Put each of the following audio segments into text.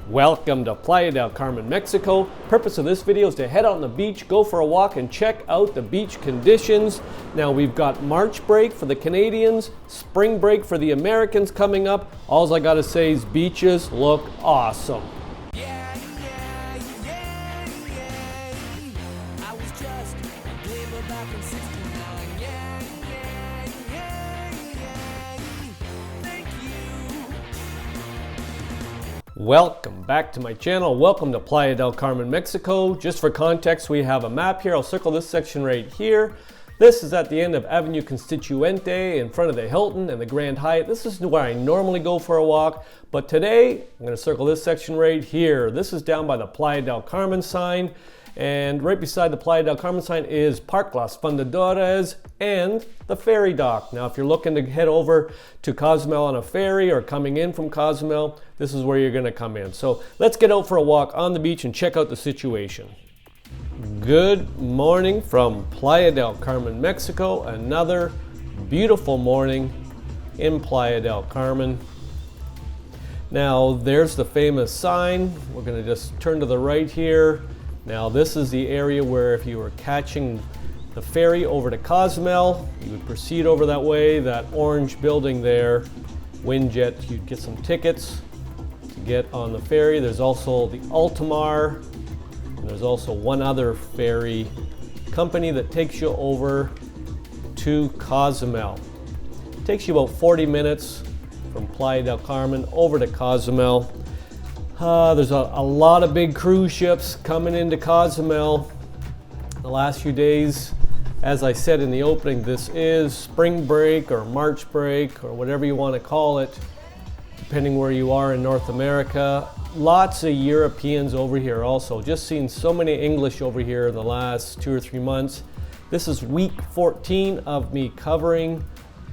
Welcome to Playa del Carmen, Mexico. Purpose of this video is to head out on the beach, go for a walk, and check out the beach conditions. Now we've got March break for the Canadians, spring break for the Americans coming up. All I gotta say is beaches look awesome. Welcome back to my channel. Welcome to Playa del Carmen, Mexico. Just for context, we have a map here. I'll circle this section right here. This is at the end of Avenue Constituente in front of the Hilton and the Grand Hyatt. This is where I normally go for a walk, but today I'm going to circle this section right here. This is down by the Playa del Carmen sign, and right beside the Playa del Carmen sign is Parque Los Fundadores and the ferry dock. Now if you're looking to head over to Cozumel on a ferry or coming in from Cozumel, this is where you're going to come in. So let's get out for a walk on the beach and check out the situation. Good morning from Playa del Carmen, Mexico. Another beautiful morning in Playa del Carmen. Now there's the famous sign. We're going to just turn to the right here. Now this is the area where if you were catching the ferry over to Cozumel, you would proceed over that way, that orange building there, Windjet, you'd get some tickets to get on the ferry. There's also the Altamar, and there's also one other ferry company that takes you over to Cozumel. It takes you about 40 minutes from Playa del Carmen over to Cozumel. There's a lot of big cruise ships coming into Cozumel the last few days. As I said in the opening, this is spring break or March break or whatever you want to call it, depending where you are in North America. Lots of Europeans over here also. Just seen so many English over here in the last 2 or 3 months. This is week 14 of me covering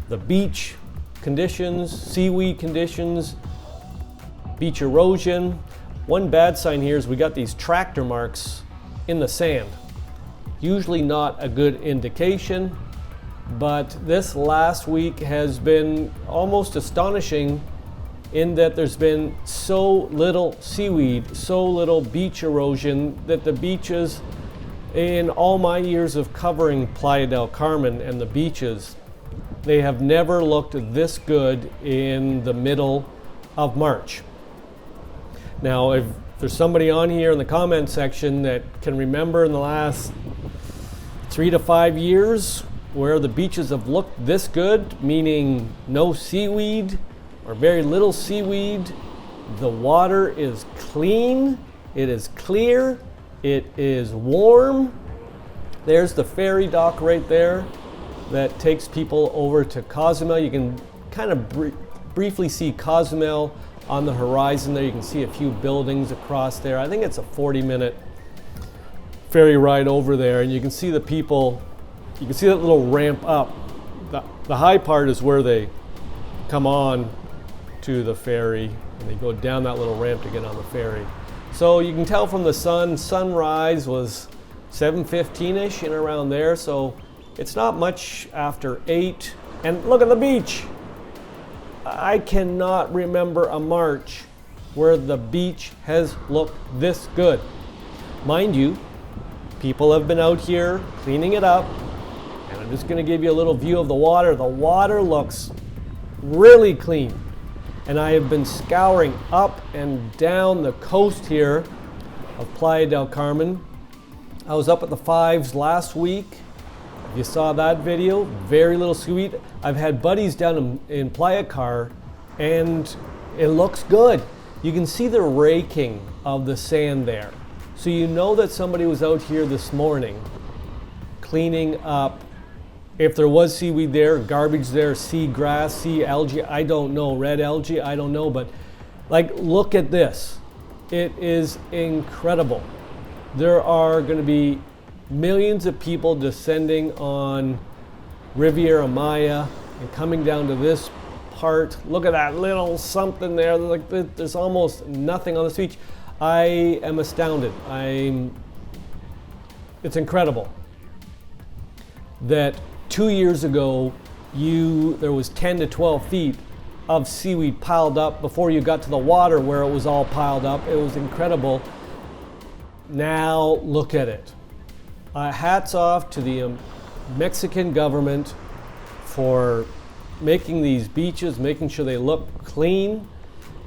the beach conditions, seaweed conditions, beach erosion. One bad sign here is we got these tractor marks in the sand. Usually not a good indication, but this last week has been almost astonishing in that there's been so little seaweed, so little beach erosion that the beaches, in all my years of covering Playa del Carmen and the beaches, they have never looked this good in the middle of March. Now, if there's somebody on here in the comment section that can remember in the last 3 to 5 years where the beaches have looked this good, meaning no seaweed or very little seaweed, the water is clean, it is clear, it is warm. There's the ferry dock right there that takes people over to Cozumel. You can kind of briefly see Cozumel on the horizon there. You can see a few buildings across there. I think it's a 40-minute ferry ride over there, and you can see the people. You can see that little ramp up. The high part is where they come on to the ferry, and they go down that little ramp to get on the ferry. So you can tell from the sunrise was 7:15ish and around there, so it's not much after 8. And look at the beach. I cannot remember a March where the beach has looked this good. Mind you, people have been out here cleaning it up, and I'm just going to give you a little view of the water. The water looks really clean, and I have been scouring up and down the coast here of Playa del Carmen. I was up at the Fives last week. If you saw that video, very little seaweed. I've had buddies down in Playa Car, and it looks good. You can see the raking of the sand there. So you know that somebody was out here this morning cleaning up. If there was seaweed there, garbage there, sea grass, sea algae, I don't know, red algae, I don't know, but like, look at this. It is incredible. There are going to be millions of people descending on Riviera Maya and coming down to this part. Look at that little something there. Like, there's almost nothing on this beach. I am astounded. It's incredible that 2 years ago there was 10 to 12 feet of seaweed piled up before you got to the water where it was all piled up. It was incredible. Now look at it. Hats off to the Mexican government for making these beaches, making sure they look clean.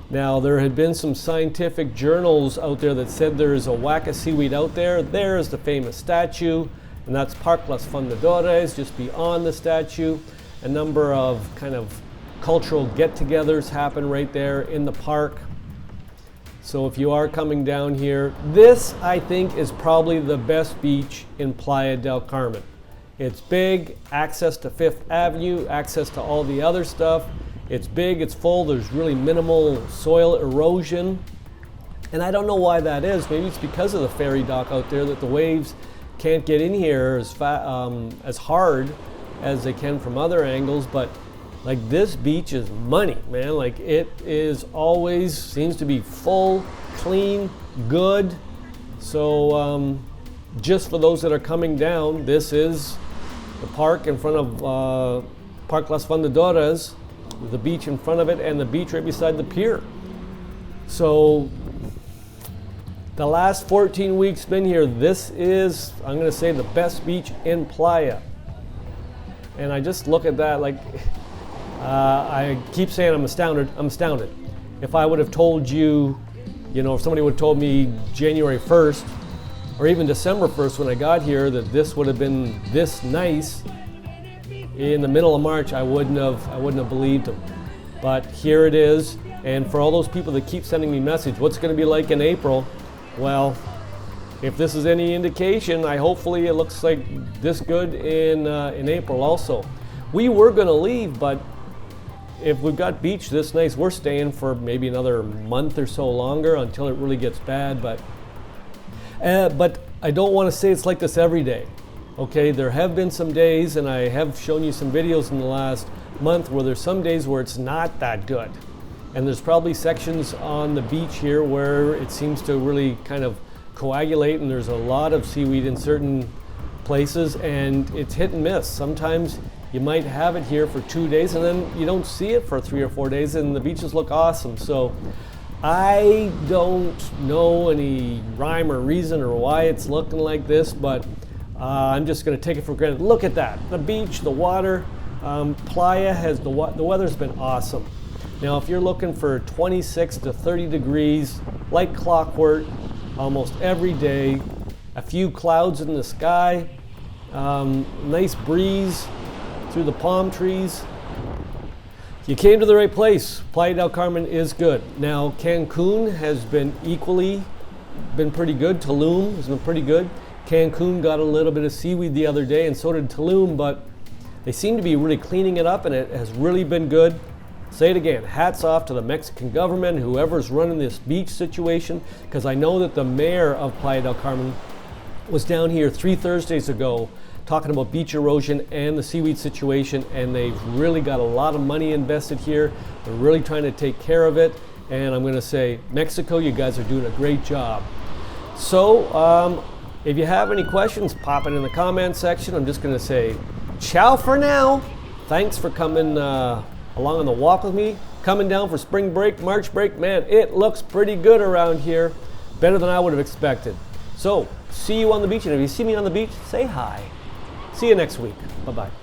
Now, there had been some scientific journals out there that said there is a whack of seaweed out there. There is the famous statue, and that's Parque Los Fundadores, just beyond the statue. A number of kind of cultural get-togethers happen right there in the park. So if you are coming down here, this I think is probably the best beach in Playa del Carmen. It's big, access to Fifth Avenue, access to all the other stuff. It's big, it's full, there's really minimal soil erosion. And I don't know why that is. Maybe it's because of the ferry dock out there that the waves can't get in here as hard as they can from other angles. But like, this beach is money, man. Like, it is always seems to be full, clean, good. So just for those that are coming down, this is the park in front of Parque Los Fundadores, the beach in front of it, and the beach right beside the pier. So the last 14 weeks been here, this is, I'm going to say, the best beach in Playa. And I just look at that, like, I keep saying I'm astounded. If I would have told you, if somebody would have told me January 1st or even December 1st when I got here that this would have been this nice in the middle of March, I wouldn't have believed them. But here it is. And for all those people that keep sending me message, what's it going to be like in April? Well, if this is any indication, hopefully it looks like this good in April also. We were going to leave, but if we've got beach this nice, we're staying for maybe another month or so longer until it really gets bad. But I don't want to say it's like this every day. Okay, there have been some days, and I have shown you some videos in the last month where there's some days where it's not that good. And there's probably sections on the beach here where it seems to really kind of coagulate, and there's a lot of seaweed in certain places, and it's hit and miss. Sometimes you might have it here for 2 days, and then you don't see it for 3 or 4 days, and the beaches look awesome. So I don't know any rhyme or reason or why it's looking like this, but I'm just going to take it for granted. Look at that. The beach, the water. Playa has the weather's been awesome. Now, if you're looking for 26 to 30 degrees, like clockwork, almost every day, a few clouds in the sky, nice breeze through the palm trees. You came to the right place. Playa del Carmen is good. Now, Cancun has been pretty good. Tulum has been pretty good. Cancun got a little bit of seaweed the other day, and so did Tulum, but they seem to be really cleaning it up, and it has really been good. Say it again, hats off to the Mexican government, whoever's running this beach situation, because I know that the mayor of Playa del Carmen was down here 3 Thursdays ago talking about beach erosion and the seaweed situation, and they've really got a lot of money invested here. They're really trying to take care of it, and I'm going to say, Mexico, you guys are doing a great job. So, if you have any questions, pop it in the comment section. I'm just going to say ciao for now. Thanks for coming along on the walk with me. Coming down for spring break, March break. Man, it looks pretty good around here. Better than I would have expected. So, see you on the beach. And if you see me on the beach, say hi. See you next week. Bye-bye.